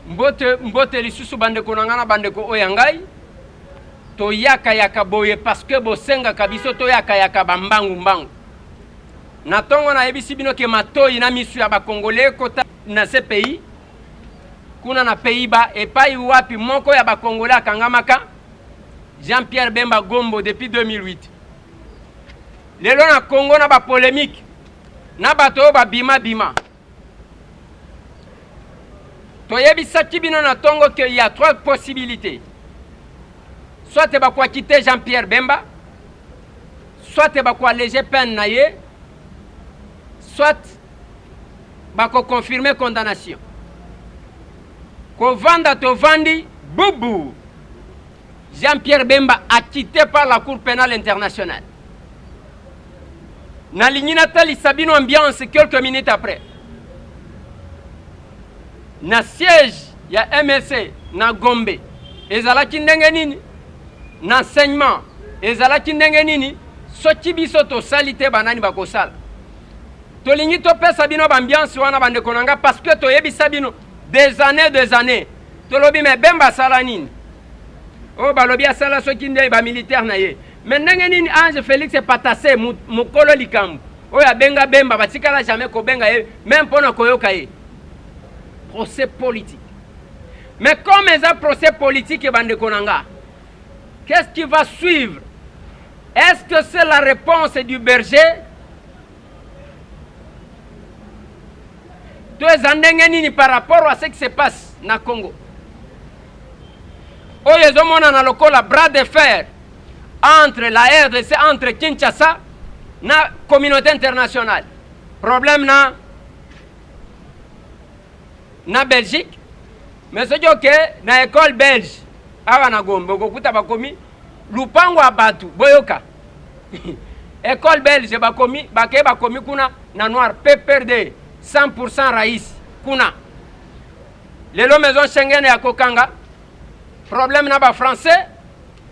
mbote lisusu bandeko na ngana bandeko oyangai to yaka boye parce que bosenga kabiso to yaka bambangu na tongo na yebisi bino ke matoi na misu ya ba Congolais kota na ce pays kuna na Pays-Bas epai wapi moko ya ba Congolais akangamaka Jean-Pierre Bemba Gombo depuis 2008 lelo na Congo na ba polémique na bato ba bima toyebisaki bino na tongo qu'il y a trois possibilités. Soit tu vas quitter Jean-Pierre Bemba, soit tu vas alléger peine naie, soit tu vas confirmer condamnation. Ko vanda to vandi, boubou. Jean-Pierre Bemba acquitté par la Cour pénale internationale. Na lignata li sabino ambiance quelques minutes après. Na siège ya MSC na Gombe ezalaki ndenge nini na enseignement ezalaki ndenge nini soki biso to salite banani bakosala tolingi to pesa bino ambiance wana bandeko nanga parce que to yebisa bino des années tolobi me Bemba sala nini o balobi asala soki ndé ba militaire na ye mais ndenge nini Ange Félix Patasse mukolo likambo oya benga Bemba batikala jamais ko benga ye même pona koyoka ye procès politique. Mais comme ils ont procès politique et bande konanga, qu'est-ce qui va suivre? Est-ce que c'est la réponse du berger? Par rapport à ce qui se passe na Congo. Ils ont la bras de fer entre la RDC, entre Kinshasa et la communauté internationale. Problème na Belgique, mais c'est que na école belge, awa na Gombe, kokuta bakomi lupango abatu boyoka. École belge bakomi kuna na noir PPRD 100% raïs kuna. Lelo maison Schengen ya kokanga. Problème na ba français,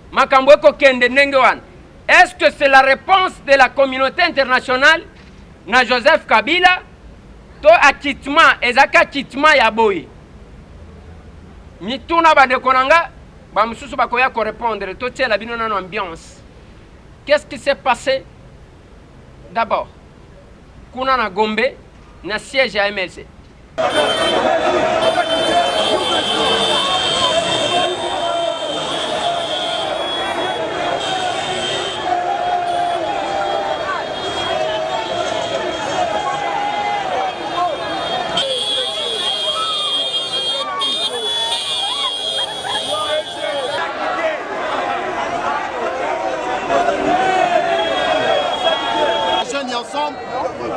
makambo ko kende ndenge wana. Est-ce que c'est la réponse de la communauté internationale na Joseph Kabila? To acquittement ezaka acquittement ya boye mituna bande konanga ba mususu bakoya ko répondre to tiela bino na ambiance. Qu'est-ce qui s'est passé? D'abord kuna na Gombe na siège ya MLC ensemble,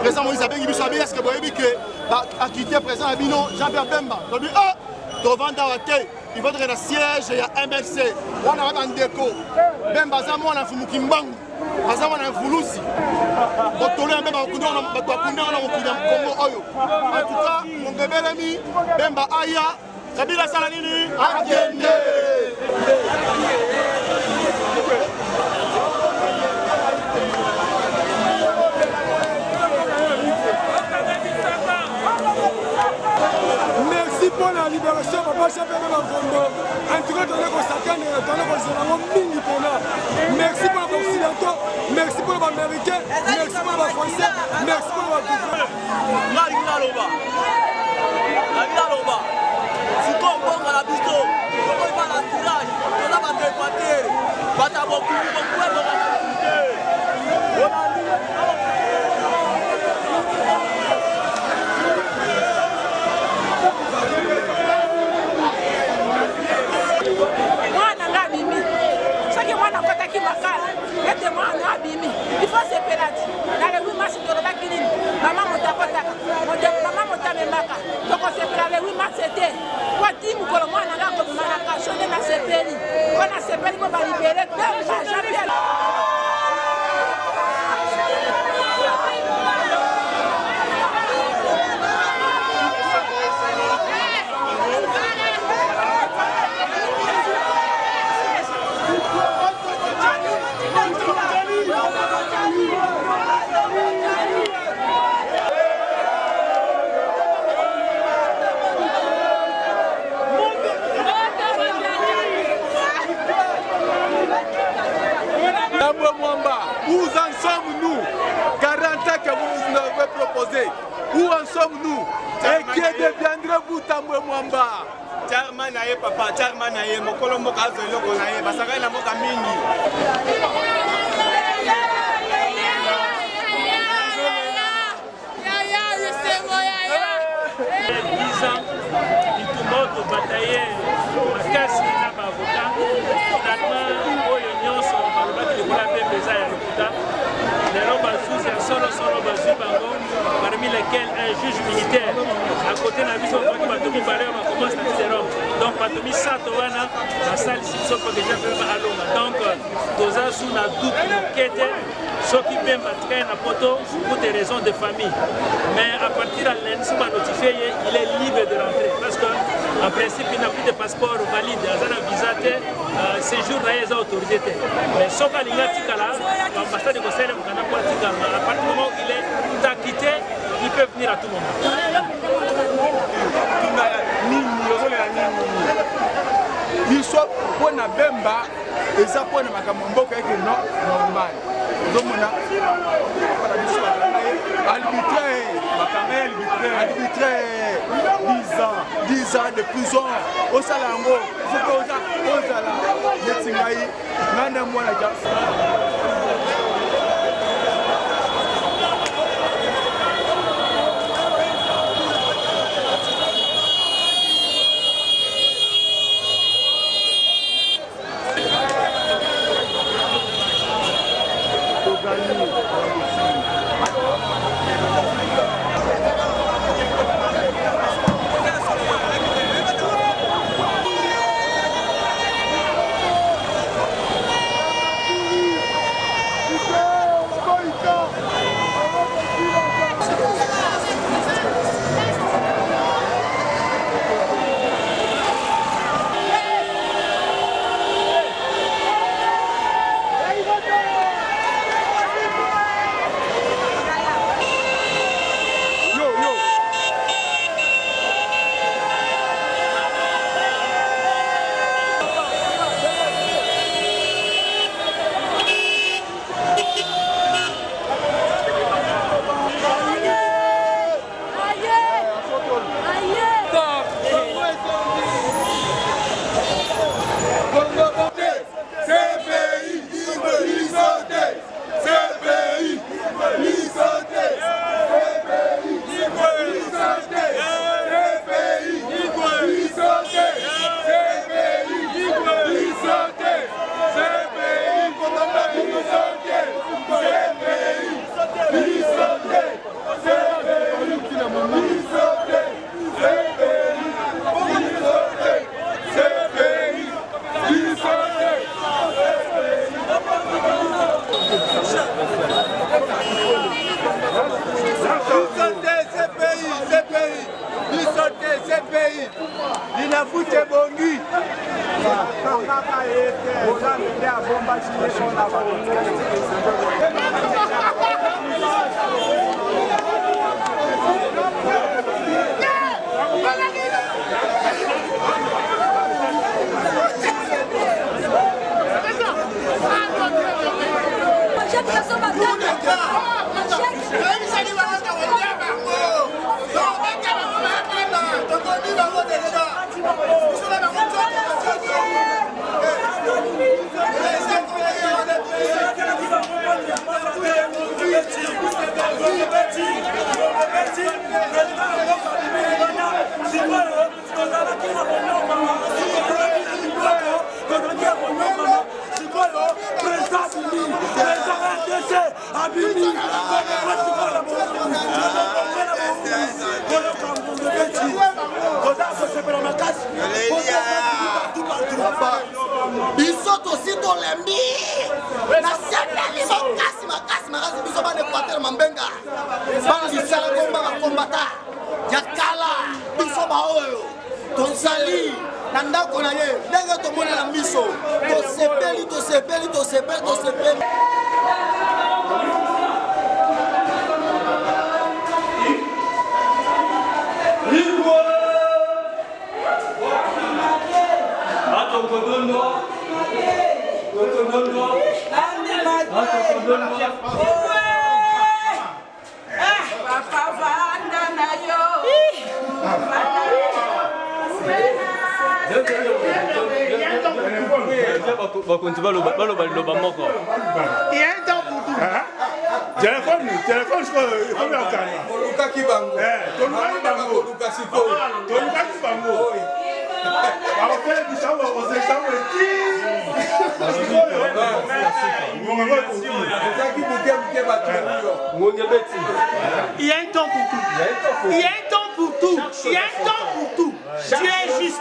président Moïse Abeng Ibisabi, est-ce que vous avez dit que acquitté président Abino, Jean-Pierre Bemba, il dit ah, devant Dawate, il va être dans le siège, il y a MLC, on a un déco, Bemba Zamo, on a Fumukimbangu, Azamo, on a Fulusi, Otolé, Bemba, on a Congo Oyo. En tout cas, mon bébé l'ami, Bemba Aya, Kabila Salanini, Agende. Merci pour la libération, papa Jean-Pierre Bemba Gombo. En tout cas, on a constaté merci pour les Occidentaux, merci pour les Américains, merci pour les Français, merci pour les il faut se pélater. Dans les 8 mars, il y a des maman motakotaka, maman motamemaka. Donc on se pélater. Les 8 mars, c'était quoi dit mon colombo n'a pas comme malaka, je n'ai pas sepeli. On a sepeli pour libérer. Jean-Pierre. poser. Où en sommes-nous? Et qui deviendrez-vous Tambwe Mwamba? Charma na ye papa, charma na ye mokolo mboka azoloko na ye basaka na mboka mingi. Itumoto bataille makasi na bavoka finalement oyo nyonso balobaki likola mpe mpeza ya lokuta lelo bazuzi ya solo bazwi bango parmi lesquels un juge militaire à côté na biso okoki bato mibale oyo bakoma statut de Rome donc bato misato wana basalisi biso mpo deja mpe baalonga donc toza su na doute moke te soki mpe batrain na poto pour des raisons de famille mais à partir ya lundi so banotifie ye il est libre de rentrer parce que en principe il n'a plus de passeport valide aza na visa te séjour na ye eza autorisé te mais soki alingi atikala baambassade ekosalela mokanda mpo atikala à partir du moment où il est acquitté il peut venir à tout moment. biso mpo na bemba eza mpo na makambo mboka yeke normal ozomona mpona biso arbitraire 10 ans de prison osala yango soki ozala neti ngai ngai nde mwana ja Téléphone, je crois, il y a un temps pour tout. Il y a un temps pour tout. Il y a un temps pour tout. Tu es juste.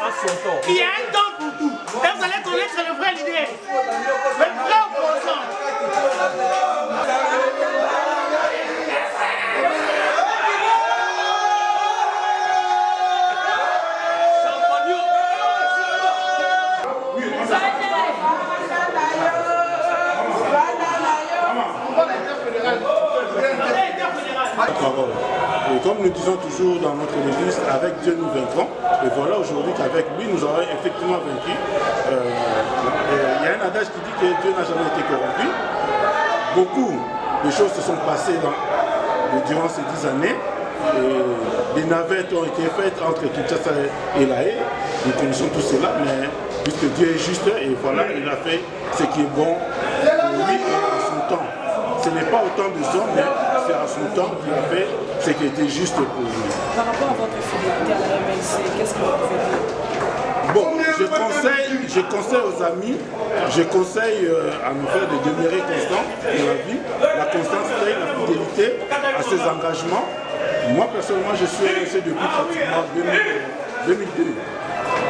Il y a un temps pour tout. Et vous allez connaître le vrai leader. Le vrai opposant. Et comme nous disons toujours dans notre église, avec Dieu nous vaincrons. Et voilà aujourd'hui qu'avec lui nous aurons effectivement vaincu. Il y a un adage qui dit que Dieu n'a jamais été corrompu. Beaucoup de choses se sont passées durant ces 10 années. Et des navettes ont été faites entre Kinshasa et La Haye. Nous connaissons tout cela, mais puisque Dieu est juste, et voilà, il a fait ce qui est bon pour lui et à son temps. Ce n'est pas autant de hommes, mais c'est à son temps qu'il a fait ce qui était juste pour lui. Par rapport à votre fidélité à la MLC, qu'est-ce que vous pouvez dire? Bon, je conseille aux amis, je conseille à nos frères de demeurer constants dans la vie. La constance paye, la fidélité à ses engagements. Moi, personnellement, je suis resté depuis pratiquement 2002.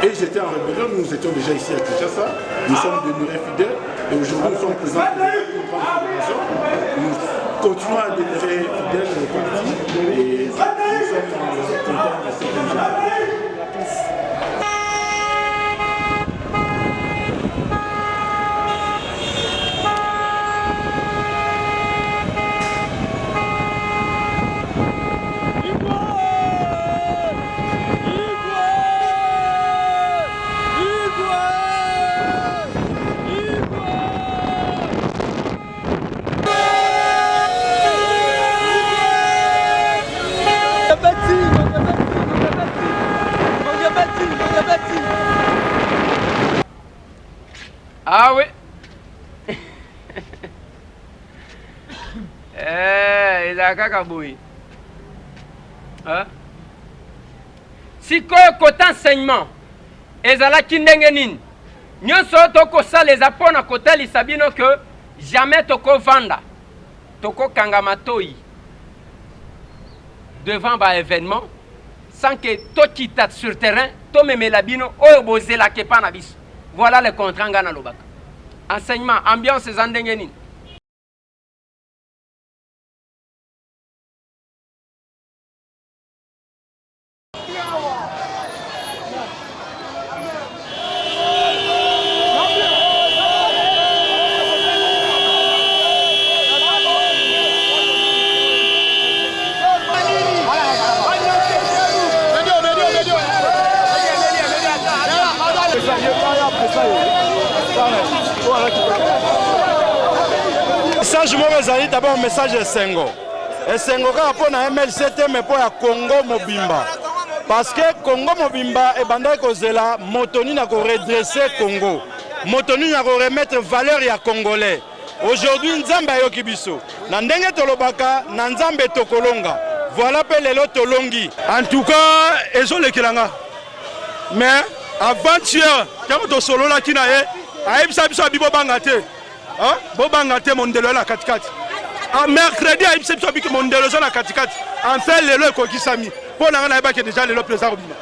Et j'étais en rébellion, nous étions déjà ici à Kinshasa. Nous sommes demeurés fidèles. Et aujourd'hui, nous sommes présents pour une grande fédération. Nous continuons à demeurer fidèles au parti. Et nous sommes contents de cette émission. Ah oui. Ezaka boy. Sikoyo kota enseignement. Ezalaki ndenge nini? Nyonso tokosala eza mpona kotalisa bino que jamais tokovanda. Tokokanga matoi devant ba événement sans que tokita sur terrain tomemela bino oyo bozelaka epa na biso. Voilà le contrat ngana lobaka. Enseignement, ambiance zandenge nini. Message moko ezali d'abord message esengo. Esengo kaka mpo na MLC te mais mpo ya Congo mobimba. Parce que Congo mobimba ebandaki kozela moto nini ya koredresser Congo. Moto nini ya koremettre valeur ya Congolais. Aujourd'hui Nzambe ayoki biso. Na ndenge tolobaka na Nzambe tokolonga. Voilà pe lelo tolongi. En tout cas, ezolekelanga. Mais avant-hier, quand to sololaki na ye, ayebisa biso bibo banga te. Bobanga te mondelo la katikati. En mercredi ayebisa biso biki mondelo zo na katikati. En fait lelo ekokisami. Po na ngana yebaki déjà lelo président Obima.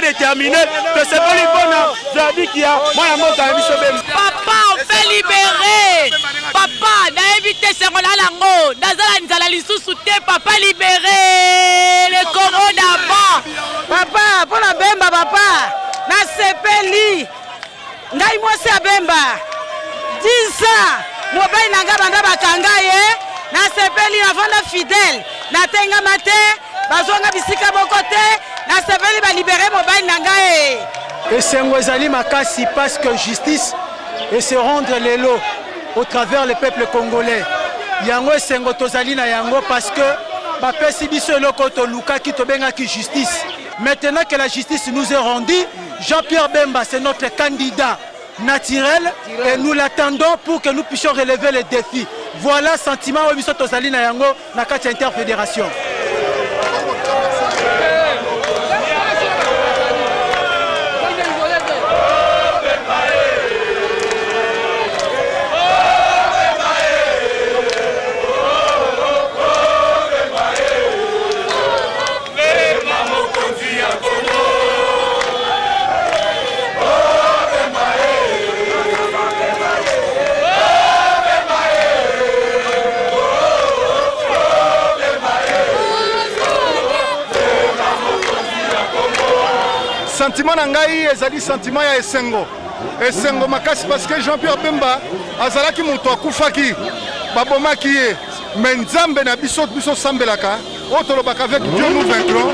Déterminé que c'est pas l'ibona Zabi qui a moi la montre à papa on fait libérer papa na éviter ce qu'on a lango nazala nzala lisusu te papa libérer le Congo d'abord papa pour la bemba papa na sepeli ngai moi c'est bemba 10 ans mobile nanga banda bakanga ye na sepeli na vanda fidèle na tenga mate bazonga bisika bokote na sepeli ba libérer mobile nangae. Esengo ezali makasi parce que justice et se rendre les lots au travers le peuple congolais. Yango esengo tozali na yango parce que bapesi biso eloko tolukaki tobengaki justice. Maintenant que la justice nous est rendue, Jean-Pierre Bemba c'est notre candidat naturel et nous l'attendons pour que nous puissions relever les défis. Voilà le sentiment où biso tozali na yango na kati ya interfédération. Sentiment nangai ezali sentiment ya esengo. Esengo makasi parce que Jean-Pierre Bemba azalaki moto akufaki babomaki ye mais nzambe na biso sambelaka otolobaka avec Dieu nous vaincrons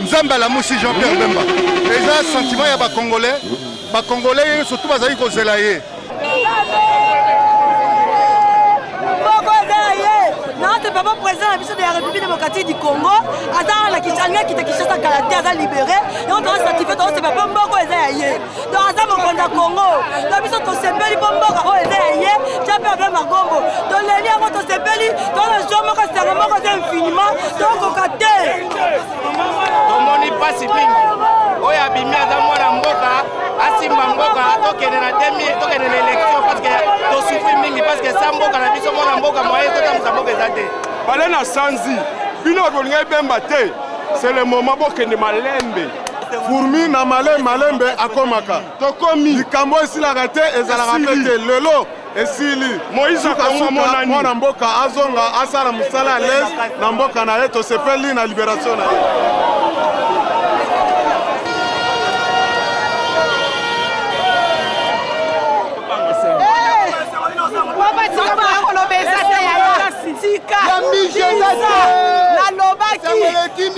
nzambe alamusi Jean-Pierre Bemba. Eza sentiment ya Congolais surtout bazali kozela ye. Notre papa président de la République démocratique du Congo, Azar la Kinshasa qui Kinshasa Kalaté a libéré et on doit certifier ton papa Mboko Ezaye. Dans Azar mon Congo, dans biso to sepeli Mboko Ezaye, Jean-Pierre Bemba Gombo. Dans les liens to sepeli, dans le jour moko serment ko infiniment, donc okaté. Tomoni pasi mingi. Oya bimi azamwa na mboka, asimba mboka tokene na demi tokene na élection parce que to souffrir mingi parce que ça mboka na biso mona mboka moyen to mboka ezate. Balé na sanzi, bino bolinga Bemba te. C'est le moment bokende malembe. Fourmi na malembe akomaka. Tokomi likambo esilaka te ezalaka pe te lelo esili. Moïse akomona mwana mboka azonga asala musala les na mboka na ye to sepeli na libération na ye.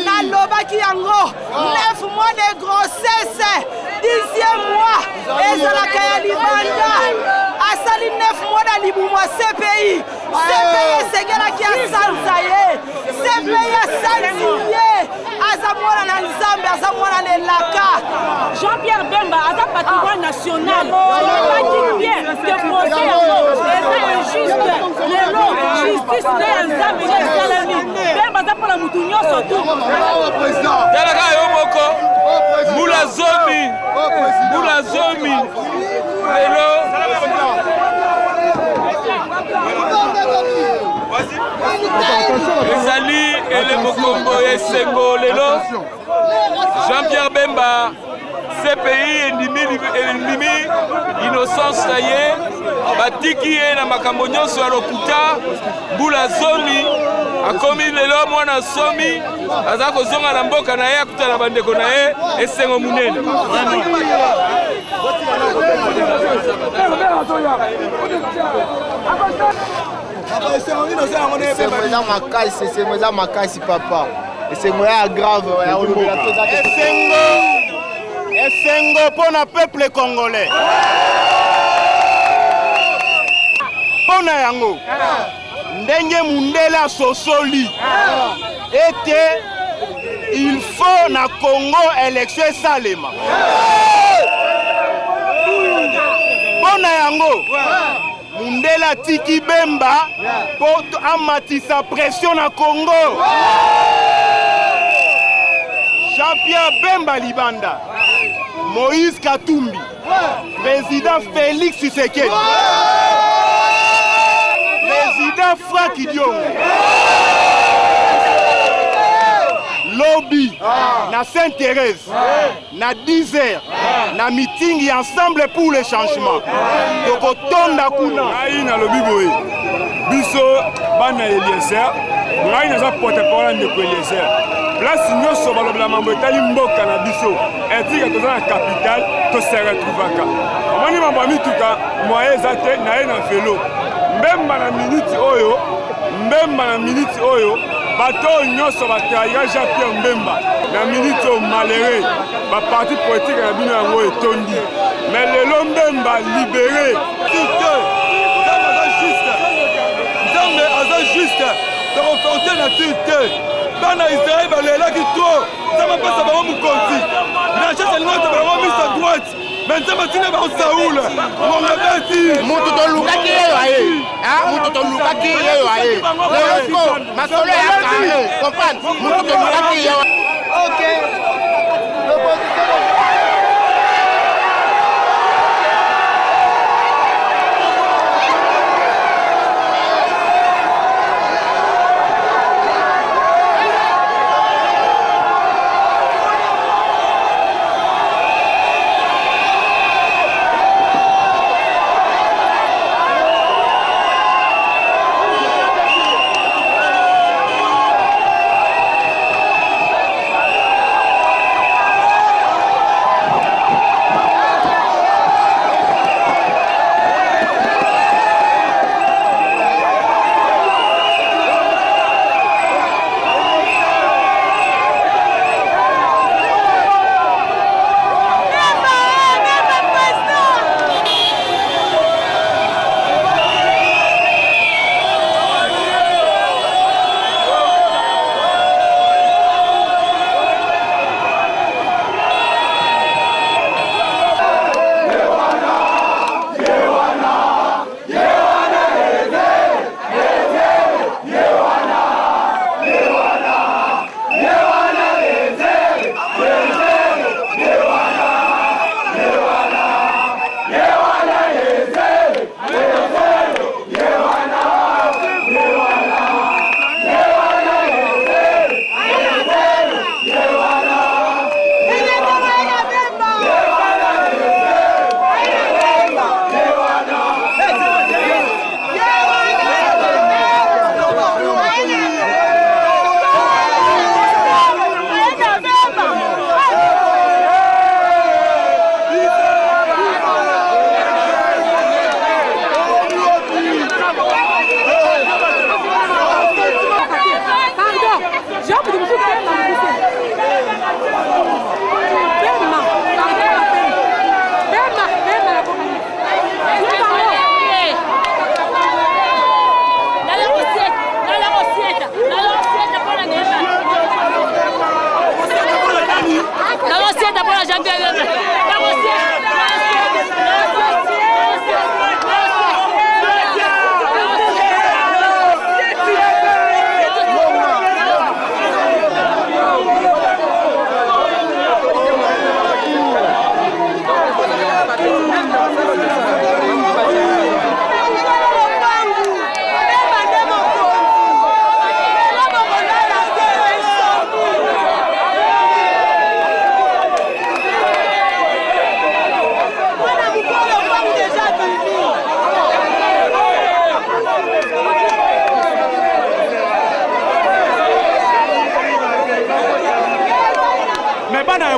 Nalobaki yango 9 mois de grossesse 10e mois ezalaka ya libanda asali 9 mois na libumwa CPI esengelaki asanza ye CPI asanzi ye aza mwana na nzambe aza mwana na elaka. Jean-Pierre Bemba aza patrimoine national olobaki bien que procès yango eza injuste lelo justice nde ya nzambe nde esalemi Bemba aza mpona mutu nyonso tu. Talaka yo moko Mula zomi lelo ezali ele mokombo esengo lelo Jean-Pierre Bemba CPI endimi innocence na ye batiki ye na makambo nyonso ya lokuta mbula zomi akomi lelo mwana somi aza kozonga na mboka na ye akutana bandeko na ye esengo munene. Esengo eza makasi papa. Esengo ya grave ya olobela toza Esengo pour le peuple congolais. Pona yango ndenge mundela sosoli ete il faut na Congo élection salema. Pona yango mundela tiki Bemba pour amatisa pression na Congo. Jean-Pierre Bemba Libanda, Moïse Katumbi, président Félix Tshisekedi, président Franck Idiongo, lobby na Sainte-Thérèse, na 10 heures, na meeting ensemble pour le changement. Donc otonda kuna. Aïe na lobby boy. Biso bana Eliezer, ngai naza porte-parole de Eliezer. Place nyonso balobela mambo etali mboka na biso etika toza na capitale to se retrouvaka omoni mambo ya mituka moye eza te na ye na velo mbemba na minute oyo bato nyonso batrahira Jean-Pierre Mbemba na minute malheureux baparti politique na bino yango etondi mais lelo Mbemba libéré Nzambe aza juste tokoforte na te bana Israël balelaki to Nzambe apesa bango mokonzi na chance elingo to bango mise à droite mais Nzambe atina bango Saoul mongabeti mutu tolukaki yeyo aye mutu tolukaki yeyo aye leloko masolo ya kare comprendre mutu tolukaki yeyo ok.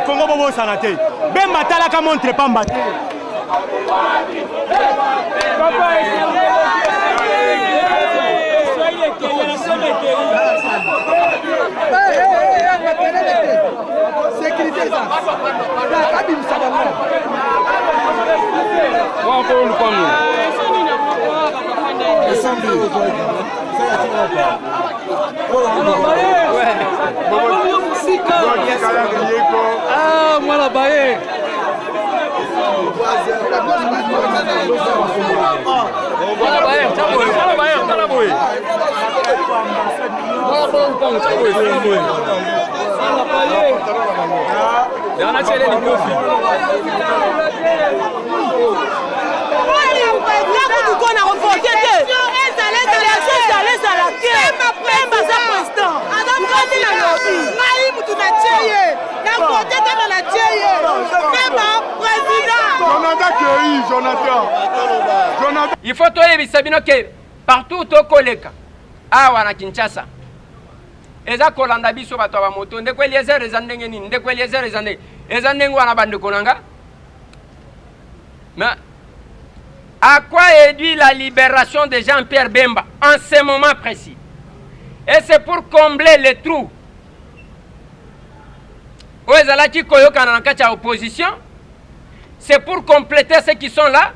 Congo bobo sanate Bemba talaka montre pamba sécurité ça ah, moi la baie. Il faut toyebisa bino ke partout tokoleka awa na Kinshasa eza kolanda biso bato ba moto ndeko Eliezer eza ndenge nini ndeko Eliezer eza ndenge wana bandeko nanga. Mais à quoi est due la libération de Jean-Pierre Bemba en ce moment précis? Et c'est pour combler les trous. Oezalaki koyoka na kati ya opposition. C'est pour compléter ceux qui sont là.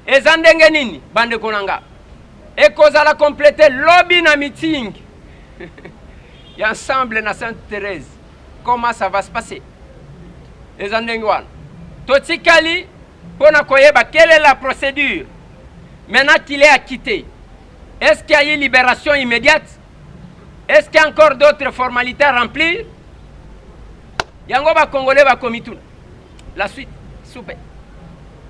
Et zandenge nini bande konanga. Et kozala compléter lobby na meeting. Et ensemble na Sainte-Thérèse. Comment ça va se passer? Et zandenge wana. Totikali pona koyeba quelle est la procédure. Maintenant qu'il est acquitté. Est-ce qu'il y a eu libération immédiate? Est-ce qu'il y a encore d'autres formalités à remplir? Yango ba Congolais ba komituna. La suite, soupe.